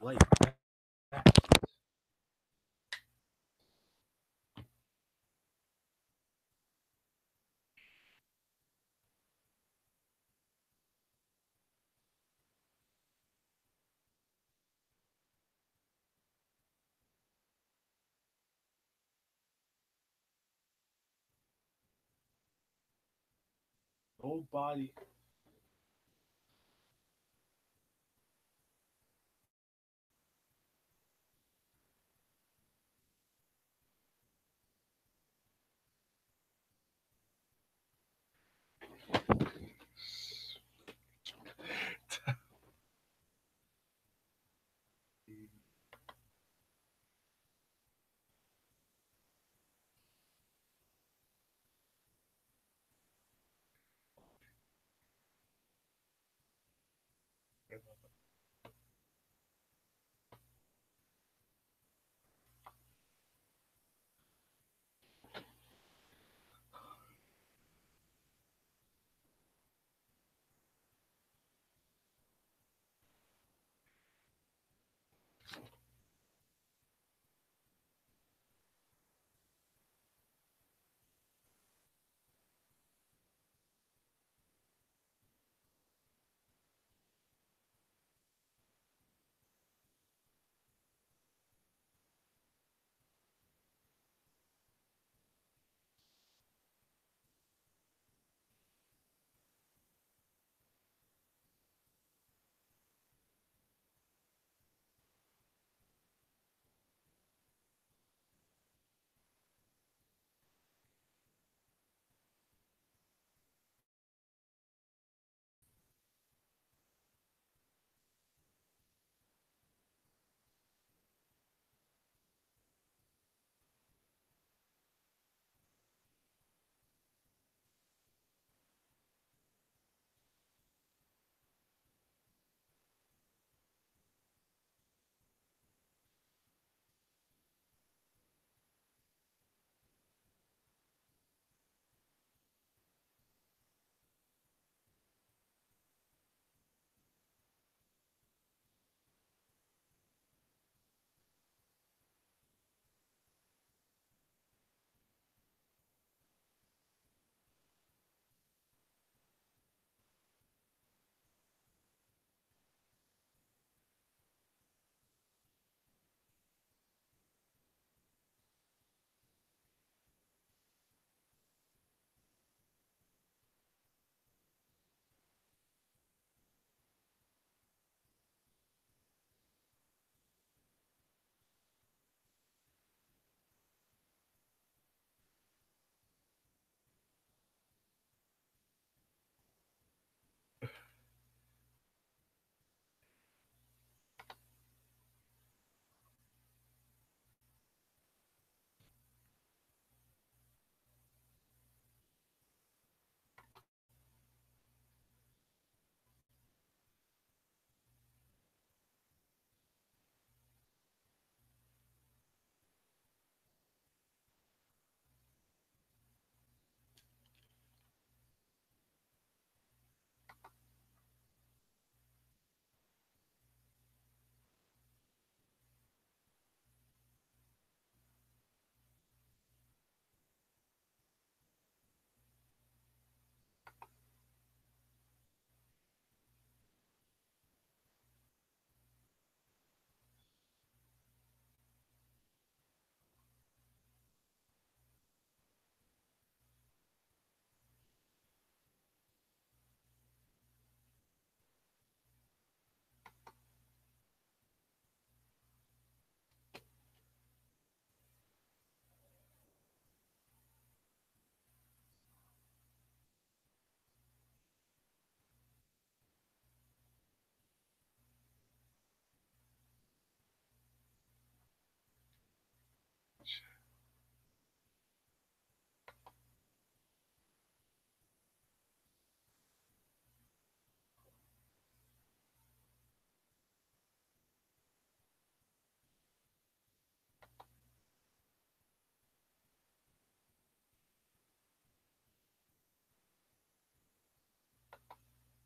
Like nobody.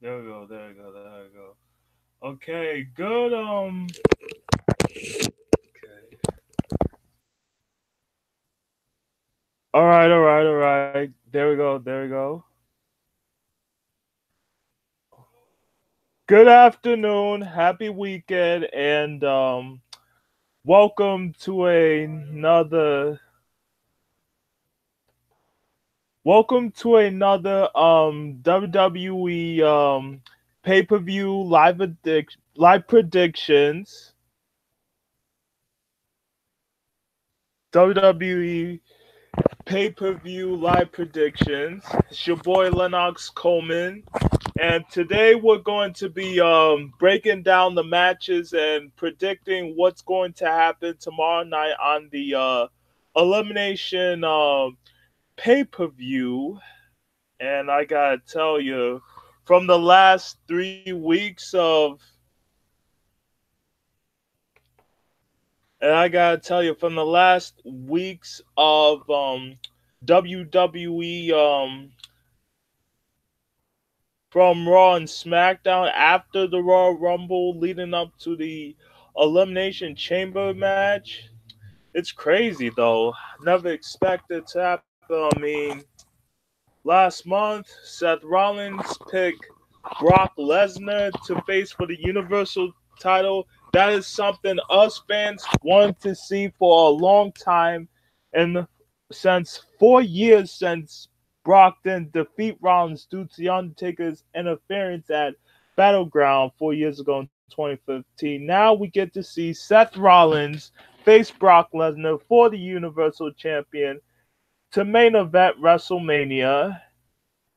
There we go. There we go. There we go. Okay, good. All right, all right, all right. There we go. There we go. Good afternoon. Happy weekend, and welcome to another WWE pay-per-view live predictions. WWE pay-per-view live predictions. It's your boy Lennox Coleman. And today we're going to be breaking down the matches and predicting what's going to happen tomorrow night on the Elimination pay per view. And I gotta tell you, from the last 3 weeks of, and I gotta tell you, from the last weeks of WWE from Raw and SmackDown after the Royal Rumble leading up to the Elimination Chamber match. It's crazy though. Never expected to happen. I mean, last month, Seth Rollins picked Brock Lesnar to face for the Universal title. That is something us fans wanted to see for a long time. And since 4 years since Brock didn't defeat Rollins due to The Undertaker's interference at Battleground 4 years ago in 2015, now we get to see Seth Rollins face Brock Lesnar for the Universal Champion to main event WrestleMania.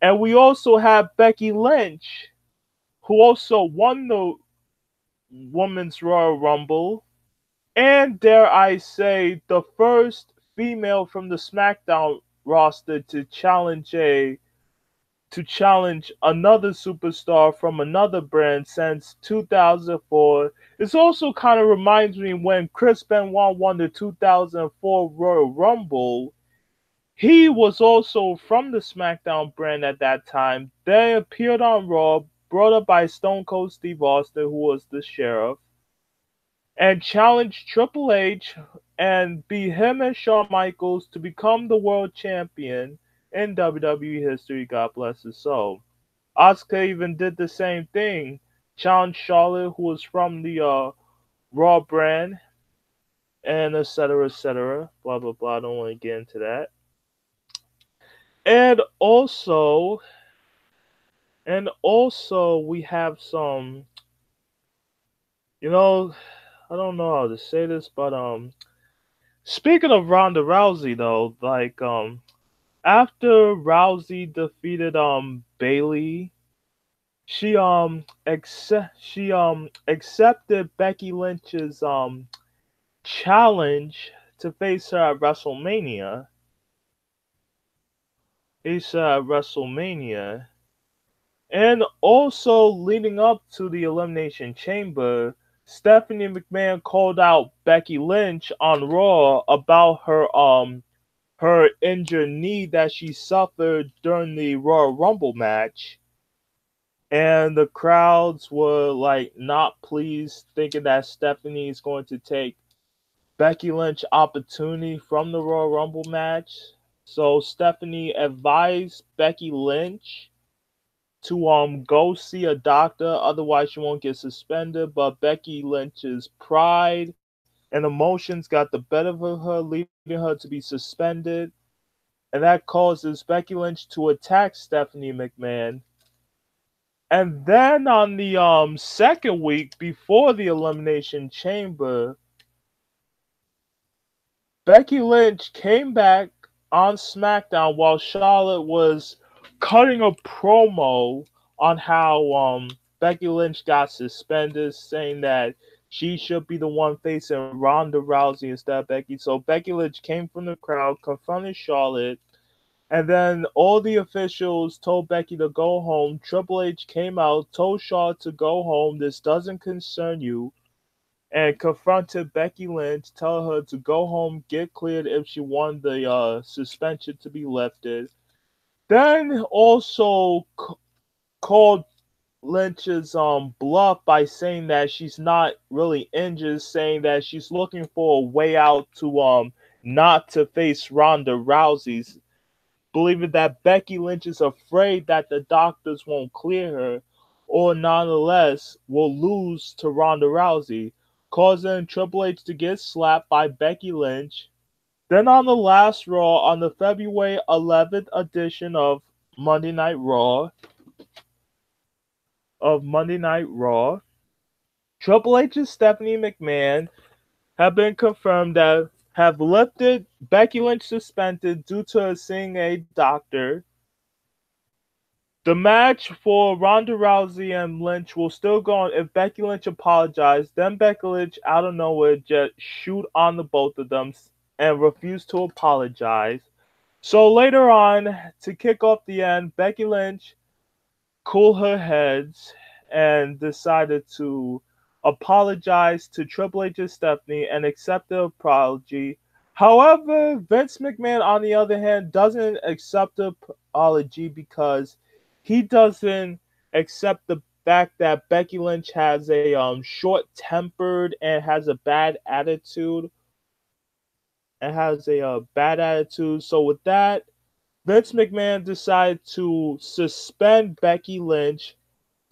And we also have Becky Lynch, who also won the Women's Royal Rumble, and dare I say, the first female from the SmackDown roster to challenge another superstar from another brand since 2004. This also kind of reminds me when Chris Benoit won the 2004 Royal Rumble. He was also from the SmackDown brand at that time. They appeared on Raw, brought up by Stone Cold Steve Austin, who was the sheriff, and challenged Triple H and beat him and Shawn Michaels to become the world champion in WWE history. God bless his soul. Asuka even did the same thing, challenged Charlotte, who was from the Raw brand, and etc. etc. Blah blah blah. I don't want to get into that. And also, we have some, you know, I don't know how to say this, but speaking of Ronda Rousey though, like after Rousey defeated Bailey, she accepted Becky Lynch's challenge to face her at WrestleMania. And also leading up to the Elimination Chamber, Stephanie McMahon called out Becky Lynch on Raw about her injured knee that she suffered during the Royal Rumble match. And the crowds were like not pleased, thinking that Stephanie is going to take Becky Lynch opportunity from the Royal Rumble match. So Stephanie advised Becky Lynch to go see a doctor, otherwise she won't get suspended. But Becky Lynch's pride and emotions got the better of her, leading her to be suspended, and that causes Becky Lynch to attack Stephanie McMahon. And then on the second week before the Elimination Chamber, Becky Lynch came back on SmackDown while Charlotte was cutting a promo on how Becky Lynch got suspended, saying that she should be the one facing Ronda Rousey instead of Becky. So Becky Lynch came from the crowd, confronted Charlotte, and then all the officials told Becky to go home. Triple H came out, told Charlotte to go home. This doesn't concern you, and confronted Becky Lynch, tell her to go home, get cleared if she wanted the suspension to be lifted. Then also called Lynch's bluff by saying that she's not really injured, saying that she's looking for a way out to not to face Ronda Rousey, believing that Becky Lynch is afraid that the doctors won't clear her or nonetheless will lose to Ronda Rousey, causing Triple H to get slapped by Becky Lynch. Then on the last Raw, on the February 11th edition Monday Night Raw, Triple H and Stephanie McMahon have been confirmed that have lifted Becky Lynch suspended due to her seeing a doctor. The match for Ronda Rousey and Lynch will still go on if Becky Lynch apologized. Then Becky Lynch, out of nowhere, just shoot on the both of them and refuse to apologize. So later on, to kick off the end, Becky Lynch cooled her heads and decided to apologize to Triple H and Stephanie and accept the apology. However, Vince McMahon, on the other hand, doesn't accept the apology because he doesn't accept the fact that Becky Lynch has a short-tempered and has a bad attitude. So with that, Vince McMahon decided to suspend Becky Lynch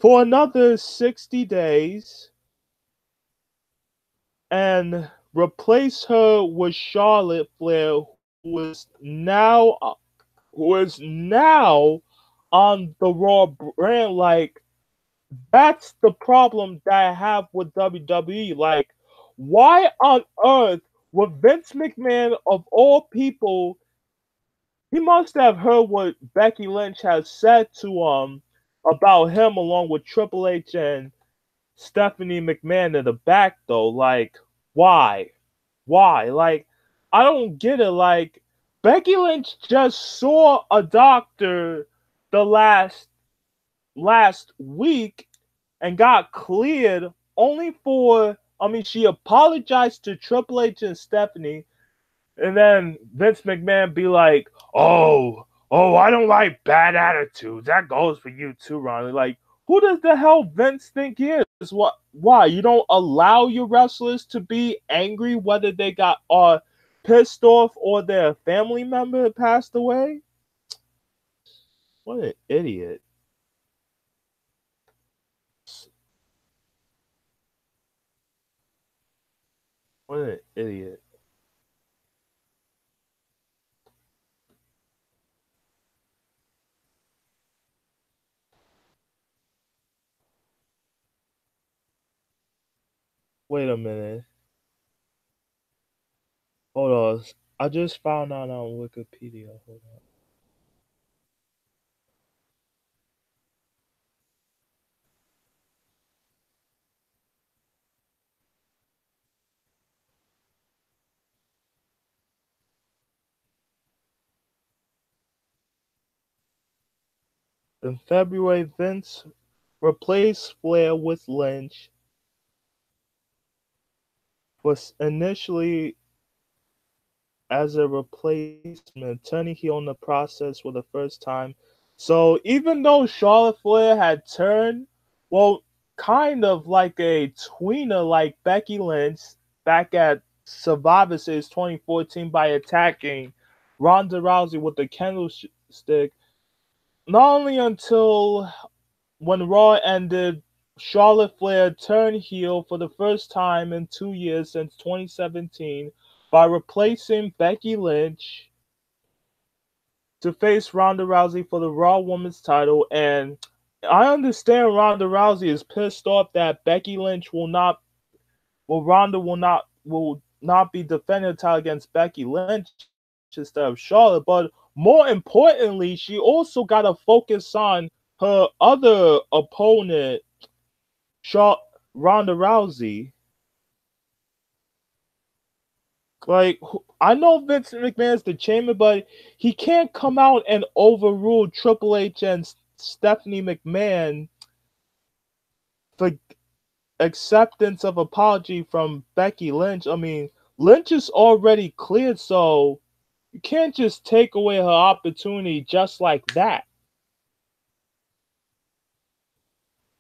for another 60 days and replace her with Charlotte Flair, who is now on the Raw brand. Like, that's the problem that I have with WWE. Like, why on earth would Vince McMahon, of all people, he must have heard what Becky Lynch has said to about him along with Triple H and Stephanie McMahon in the back though. Like, why? Why? Like, I don't get it. Like, Becky Lynch just saw a doctor the last week and got cleared only for, I mean, she apologized to Triple H and Stephanie, and then Vince McMahon be like, I don't like bad attitudes. That goes for you too, Ronnie. Like, who does the hell Vince think he is? What? Why? You don't allow your wrestlers to be angry whether they got pissed off or their family member passed away? What an idiot. What an idiot. Wait a minute. Hold on. I just found out on Wikipedia. Hold on. In February, Vince replaced Flair with Lynch. Was initially as a replacement, turning heel in the process for the first time. So even though Charlotte Flair had turned, well, kind of like a tweener like Becky Lynch back at Survivor Series 2014 by attacking Ronda Rousey with the candlestick, not only until when Raw ended, Charlotte Flair turned heel for the first time in 2 years since 2017 by replacing Becky Lynch to face Ronda Rousey for the Raw Women's title. And I understand Ronda Rousey is pissed off that Ronda will not be defending the title against Becky Lynch instead of Charlotte. But more importantly, she also got to focus on her other opponent, Ronda Rousey. Like, I know Vince McMahon's the champion, but he can't come out and overrule Triple H and Stephanie McMahon for acceptance of apology from Becky Lynch. I mean, Lynch is already cleared, so you can't just take away her opportunity just like that.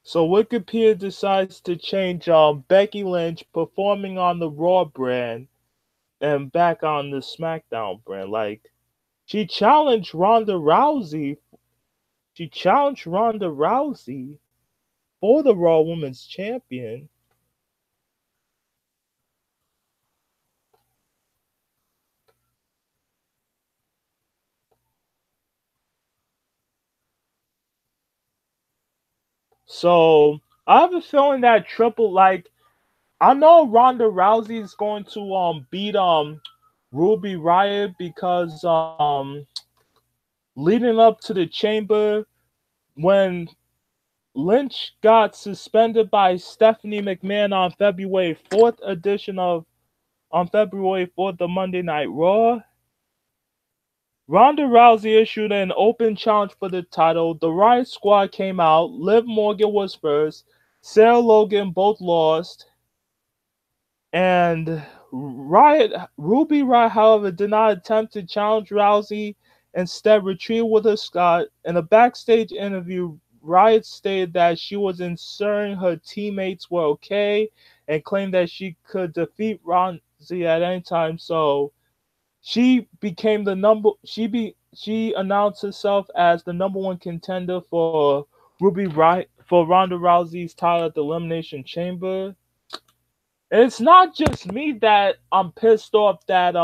So Wikipedia decides to change Becky Lynch performing on the Raw brand and back on the SmackDown brand. Like she challenged Ronda Rousey. She challenged Ronda Rousey for the Raw Women's Champion. So I have a feeling that Triple like I know Ronda Rousey is going to beat Ruby Riott because leading up to the Chamber when Lynch got suspended by Stephanie McMahon on February 4th edition of on February 4th the Monday Night Raw. Ronda Rousey issued an open challenge for the title. The Riott Squad came out. Liv Morgan was first. Sarah Logan both lost. And Ruby Riott, however, did not attempt to challenge Rousey. Instead, retreated with her Scott. In a backstage interview, Riott stated that she was ensuring her teammates were okay and claimed that she could defeat Rousey at any time. So she became the number. She announced herself as the number one contender for Ronda Rousey's title at the Elimination Chamber. And it's not just me that I'm pissed off that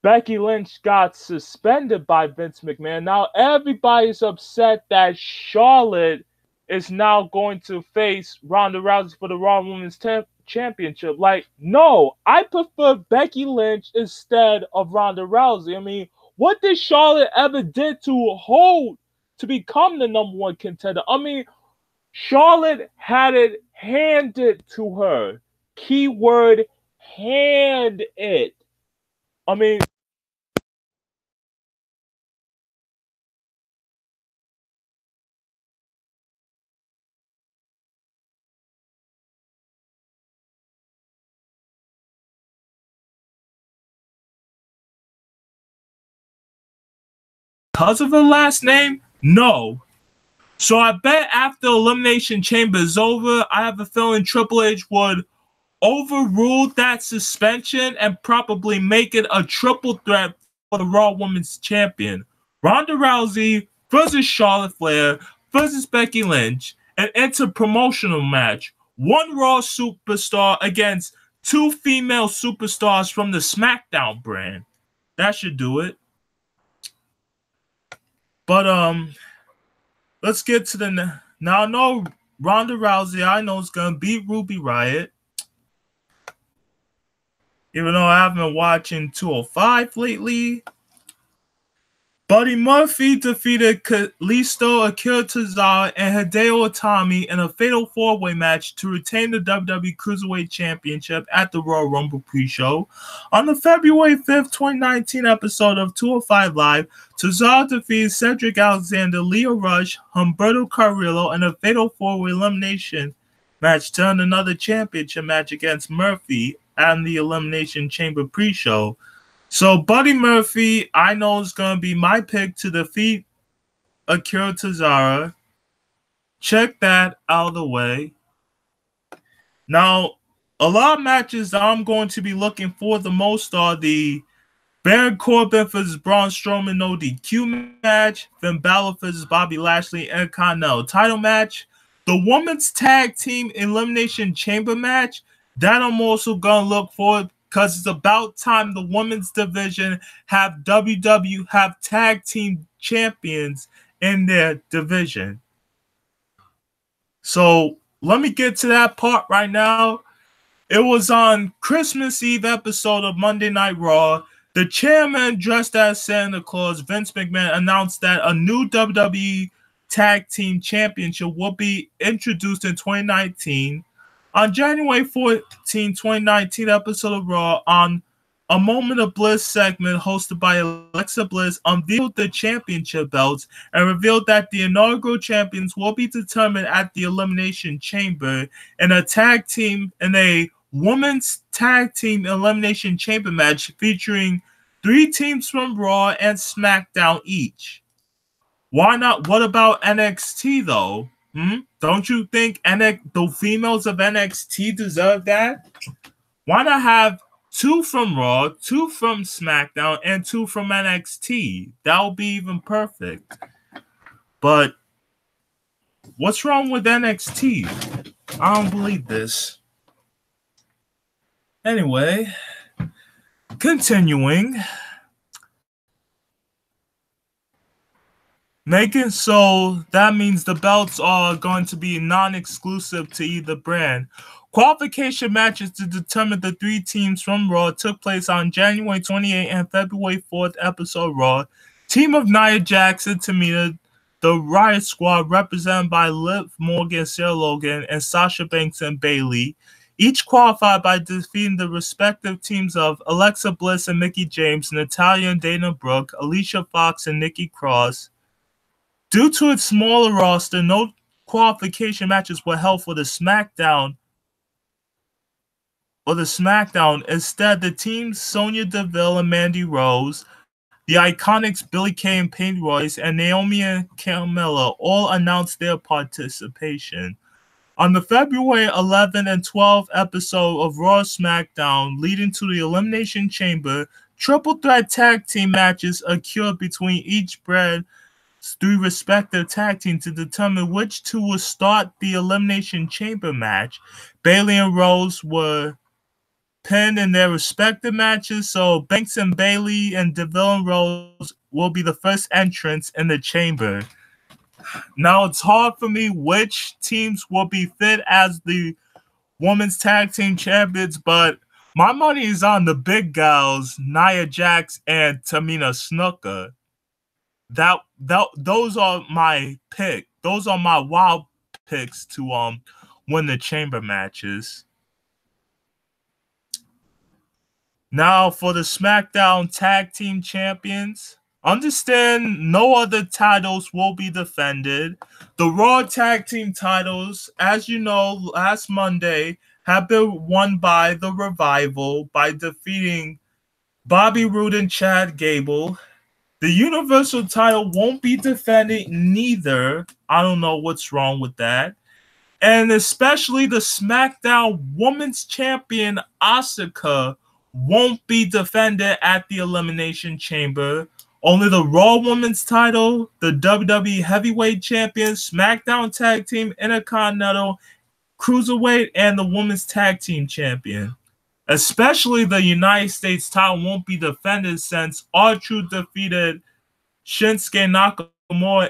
Becky Lynch got suspended by Vince McMahon. Now everybody's upset that Charlotte is now going to face Ronda Rousey for the Raw Women's Championship. Like, no, I prefer Becky Lynch instead of Ronda Rousey. I mean, what did Charlotte ever did to become the number one contender? I mean, Charlotte had it handed to her. Keyword, hand it. I mean, because of her last name? No. So I bet after Elimination Chamber is over, I have a feeling Triple H would overrule that suspension and probably make it a triple threat for the Raw Women's Champion. Ronda Rousey versus Charlotte Flair versus Becky Lynch, an inter-promotional match. One Raw superstar against two female superstars from the SmackDown brand. That should do it. But let's get to the now. I know Ronda Rousey, I know is gonna beat Ruby Riott. Even though I haven't been watching 205 lately. Buddy Murphy defeated Kalisto, Akira Tozawa, and Hideo Itami in a fatal four-way match to retain the WWE Cruiserweight Championship at the Royal Rumble pre-show. On the February 5th, 2019 episode of 205 Live, Tozawa defeated Cedric Alexander, Leo Rush, Humberto Carrillo in a fatal four-way elimination match to earn another championship match against Murphy and the Elimination Chamber pre-show. So Buddy Murphy, I know, is going to be my pick to defeat Akira Tozawa. Check that out of the way. Now, a lot of matches that I'm going to be looking for the most are the Baron Corbin versus Braun Strowman no DQ match, Finn Balor versus Bobby Lashley Intercontinental title match, the Women's Tag Team Elimination Chamber match. That I'm also going to look for because it's about time the women's division have tag team champions in their division. So let me get to that part right now. It was on Christmas Eve episode of Monday Night Raw. The chairman dressed as Santa Claus, Vince McMahon, announced that a new WWE Tag Team Championship will be introduced in 2019. On January 14, 2019 episode of Raw, on a Moment of Bliss segment hosted by Alexa Bliss, unveiled the championship belts and revealed that the inaugural champions will be determined at the Elimination Chamber in a women's tag team Elimination Chamber match featuring 3 teams from Raw and SmackDown each. Why not? What about NXT though? Don't you think the females of NXT deserve that? Why not have 2 from Raw, 2 from SmackDown, and 2 from NXT. That would be even perfect. But what's wrong with NXT? I don't believe this. Anyway, continuing. Making so that means the belts are going to be non-exclusive to either brand. Qualification matches to determine the 3 teams from Raw took place on January 28th and February 4th episode Raw. Team of Nia Jax and Tamina, the Riot Squad represented by Liv Morgan, Sarah Logan, and Sasha Banks and Bayley, each qualified by defeating the respective teams of Alexa Bliss and Mickie James, Natalya and Dana Brooke, Alicia Fox and Nikki Cross. Due to its smaller roster, no qualification matches were held for the SmackDown. Instead, the teams Sonya Deville and Mandy Rose, the Iconics Billie Kay and Peyton Royce, and Naomi and Carmella all announced their participation. On the February 11 and 12 episode of RAW SmackDown, leading to the Elimination Chamber, triple threat tag team matches occurred between each brand 3 respective tag teams to determine which 2 will start the Elimination Chamber match. Bayley and Rose were pinned in their respective matches, so Banks and Bayley and Deville and Rose will be the first entrants in the chamber. Now, it's hard for me which teams will be fit as the women's tag team champions, but my money is on the big gals, Nia Jax and Tamina Snuka. Those are my pick. Those are my wild picks to win the chamber matches. Now for the SmackDown Tag Team Champions. Understand no other titles will be defended. The Raw Tag Team titles, as you know, last Monday have been won by The Revival by defeating Bobby Roode and Chad Gable. The Universal title won't be defended neither. I don't know what's wrong with that. And especially the SmackDown Women's Champion Asuka won't be defended at the Elimination Chamber. Only the Raw Women's title, the WWE Heavyweight Champion, SmackDown Tag Team, Intercontinental, Cruiserweight, and the Women's Tag Team Champion. Especially the United States title won't be defended since R-Truth defeated Shinsuke Nakamura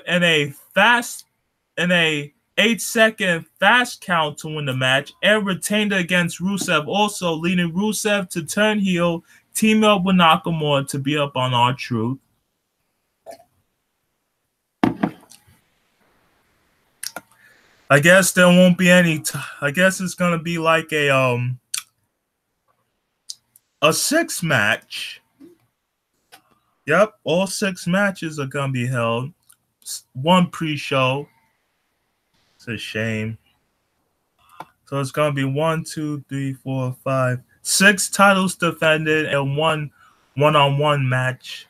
in a 8-second fast count to win the match and retained it against Rusev, also leading Rusev to turn heel, team up with Nakamura to beat up on R-Truth. I guess there won't be any. I guess it's gonna be like a 6 match. Yep, all 6 matches are gonna be held. 1 pre-show. It's a shame. So it's gonna be 1, 2, 3, 4, 5, 6 titles defended and 1 one-on-one match.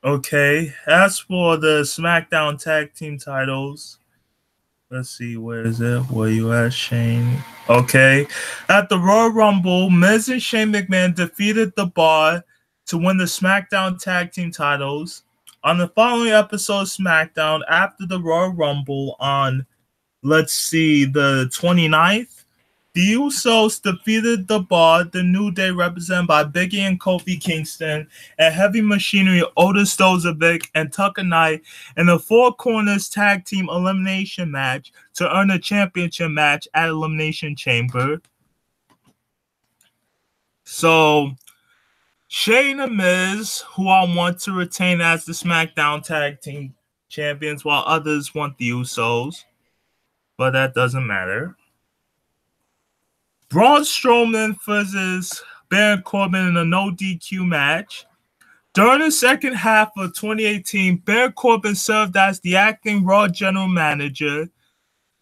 Okay, as for the SmackDown Tag Team titles, let's see, where is it? Where you at, Shane? Okay, at the Royal Rumble, Miz and Shane McMahon defeated The Bar to win the SmackDown Tag Team titles. On the following episode of SmackDown, after the Royal Rumble on, let's see, the 29th, the Usos defeated The Bar, the New Day represented by Biggie and Kofi Kingston, and Heavy Machinery, Otis Dozovic, and Tucker Knight in a 4 corners tag team elimination match to earn a championship match at Elimination Chamber. So, Shane and Miz, who I want to retain as the SmackDown Tag Team Champions, while others want the Usos, but that doesn't matter. Braun Strowman versus Baron Corbin in a no DQ match. During the second half of 2018, Baron Corbin served as the acting Raw General Manager.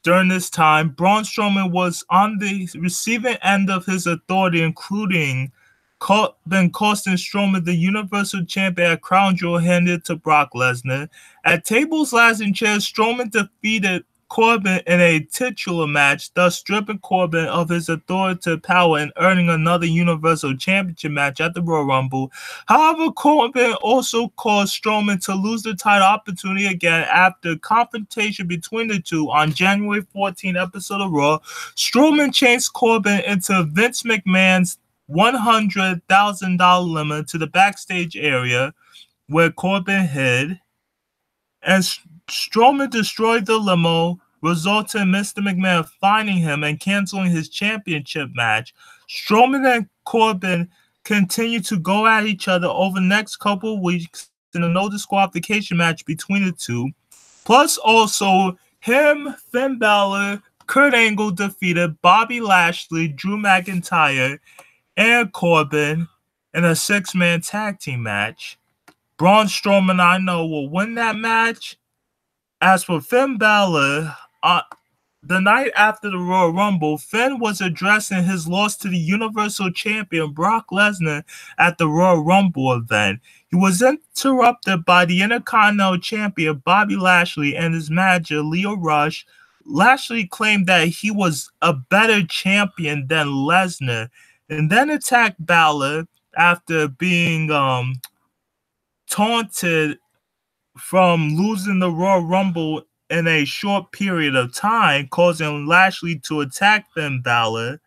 During this time, Braun Strowman was on the receiving end of his authority, including Corbin costing Strowman the Universal Champion at Crown Jewel handed to Brock Lesnar. At Tables, Ladders, and Chairs, Strowman defeated Corbin in a titular match, thus stripping Corbin of his authoritative power and earning another Universal Championship match at the Royal Rumble. However, Corbin also caused Strowman to lose the title opportunity again after confrontation between the two on January 14th episode of Raw. Strowman chased Corbin into Vince McMahon's $100,000 limit to the backstage area where Corbin hid, and Strowman destroyed the limo, resulting in Mr. McMahon finding him and canceling his championship match. Strowman and Corbin continued to go at each other over the next couple of weeks in a no disqualification match between the two. Plus, also, Finn Balor, Kurt Angle defeated Bobby Lashley, Drew McIntyre, and Corbin in a six-man tag team match. Braun Strowman, I know, will win that match. As for Finn Balor, the night after the Royal Rumble, Finn was addressing his loss to the Universal Champion Brock Lesnar at the Royal Rumble event. He was interrupted by the Intercontinental Champion Bobby Lashley and his manager Lio Rush. Lashley claimed that he was a better champion than Lesnar, and then attacked Balor after being taunted from losing the Royal Rumble in a short period of time, causing Lashley to attack Finn Balor.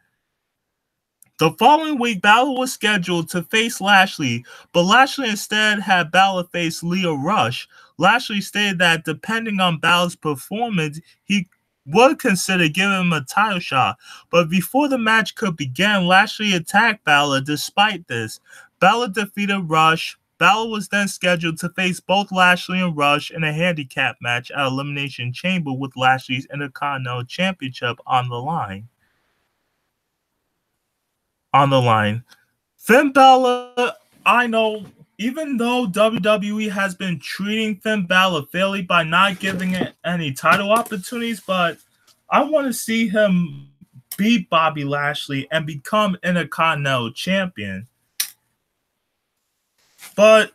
The following week, Balor was scheduled to face Lashley, but Lashley instead had Balor face Lio Rush. Lashley stated that depending on Balor's performance, he would consider giving him a title shot, but before the match could begin, Lashley attacked Balor. Despite this, Balor defeated Rush. Balor was then scheduled to face both Lashley and Rush in a handicap match at Elimination Chamber with Lashley's Intercontinental Championship on the line. Finn Balor, I know, even though WWE has been treating Finn Balor fairly by not giving it any title opportunities, but I want to see him beat Bobby Lashley and become Intercontinental Champion. But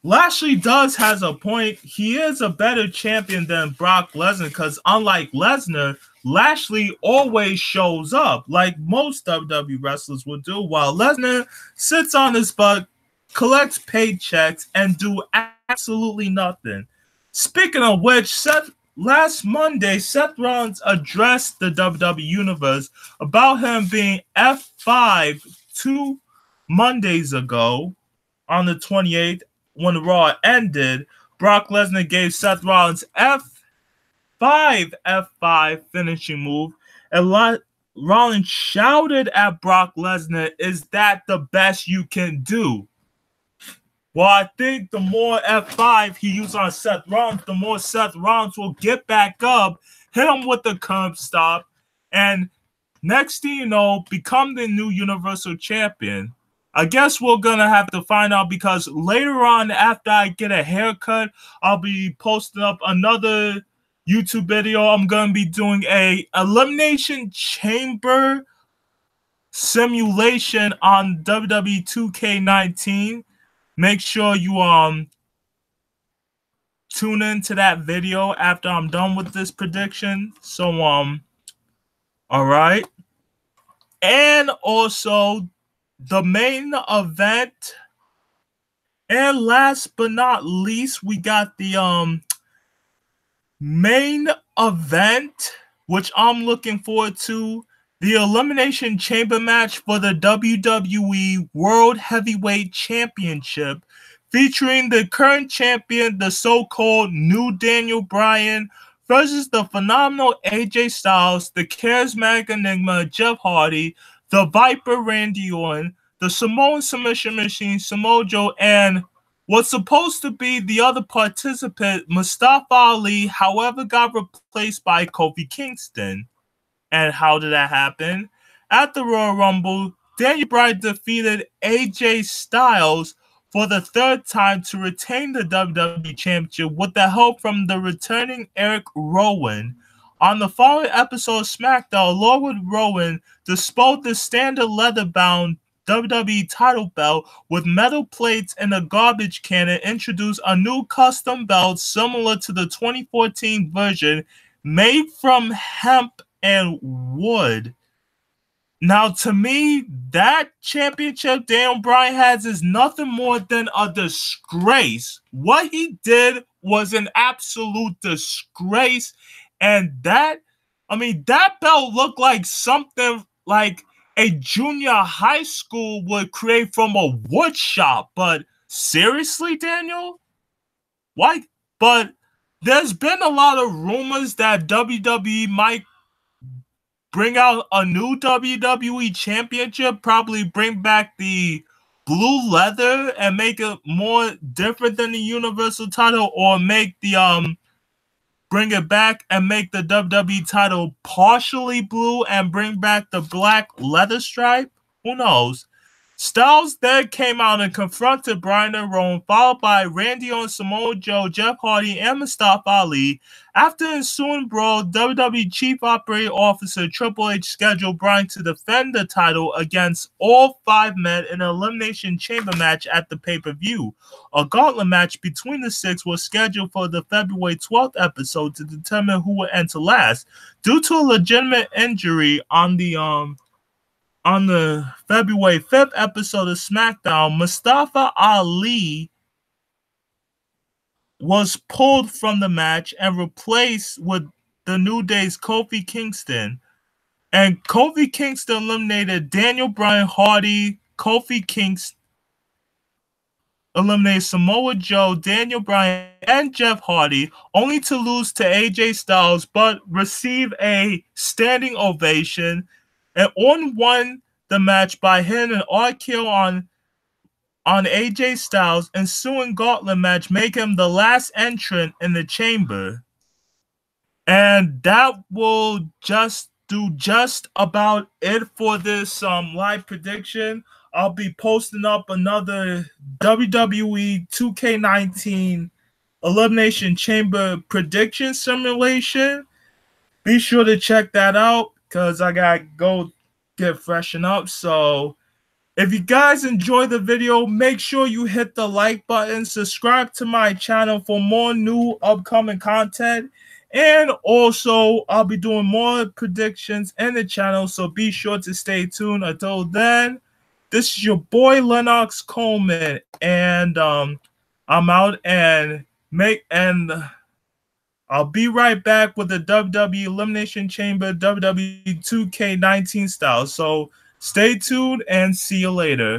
Lashley has a point. He is a better champion than Brock Lesnar because unlike Lesnar, Lashley always shows up like most WWE wrestlers would do, while Lesnar sits on his butt, collects paychecks, and do absolutely nothing. Speaking of which, last Monday, Seth Rollins addressed the WWE Universe about him being F5 2 Mondays ago. On the 28th, when the Raw ended, Brock Lesnar gave Seth Rollins F5 finishing move, and Rollins shouted at Brock Lesnar, "Is that the best you can do?" Well, I think the more F5 he used on Seth Rollins, the more Seth Rollins will get back up, hit him with the curb stop, and next thing you know, become the new Universal Champion. I guess we're going to have to find out because later on, after I get a haircut, I'll be posting up another YouTube video. I'm going to be doing a Elimination Chamber simulation on WWE 2K19. Make sure you tune in to that video after I'm done with this prediction. So, all right. And also, the main event, and last but not least, we got the main event, which I'm looking forward to, the Elimination Chamber match for the WWE World Heavyweight Championship, featuring the current champion, the so-called new Daniel Bryan, versus the phenomenal AJ Styles, the charismatic enigma Jeff Hardy, the Viper Randy Orton, the Samoan Submission Machine Samoa Joe, and what's supposed to be the other participant, Mustafa Ali, however, got replaced by Kofi Kingston. And how did that happen? At the Royal Rumble, Daniel Bryan defeated AJ Styles for the third time to retain the WWE Championship with the help from the returning Eric Rowan. On the following episode of SmackDown, along with Rowan, disposed the standard leather-bound WWE title belt with metal plates and a garbage can and introduced a new custom belt similar to the 2014 version made from hemp and wood. Now, to me, that championship Daniel Bryan has is nothing more than a disgrace. What he did was an absolute disgrace. And that belt looked like something like a junior high school would create from a wood shop. But seriously, Daniel? Why? But there's been a lot of rumors that WWE might bring out a new WWE championship, probably bring back the blue leather and make it more different than the Universal title, or make the bring it back and make the WWE title partially blue and bring back the black leather stripe. Who knows? Styles then came out and confronted Bryan and Rowan, followed by Randy Orton, Samoa Joe, Jeff Hardy, and Mustafa Ali. After the ensuing brawl, WWE Chief Operating Officer Triple H scheduled Bryan to defend the title against all 5 men in an Elimination Chamber match at the pay-per-view. A gauntlet match between the 6 was scheduled for the February 12th episode to determine who would enter last. Due to a legitimate injury on the February 5th episode of SmackDown, Mustafa Ali was pulled from the match and replaced with the New Day's Kofi Kingston. And Kofi Kingston eliminated Daniel Bryan, Hardy. Kofi Kingston eliminated Samoa Joe, Daniel Bryan, and Jeff Hardy, only to lose to AJ Styles, but receive a standing ovation. And Orton won the match by hitting an RKO on AJ Styles. Ensuing gauntlet match make him the last entrant in the chamber. And that will just about it for this live prediction. I'll be posting up another WWE 2K19 Elimination Chamber prediction simulation. Be sure to check that out because I gotta go get freshened up. So if you guys enjoyed the video, make sure you hit the like button, subscribe to my channel for more new upcoming content, and also I'll be doing more predictions in the channel, so be sure to stay tuned. Until then, this is your boy Lennox Coleman, and I'm out, and I'll be right back with the WWE Elimination Chamber WWE 2K19 style. So stay tuned and see you later.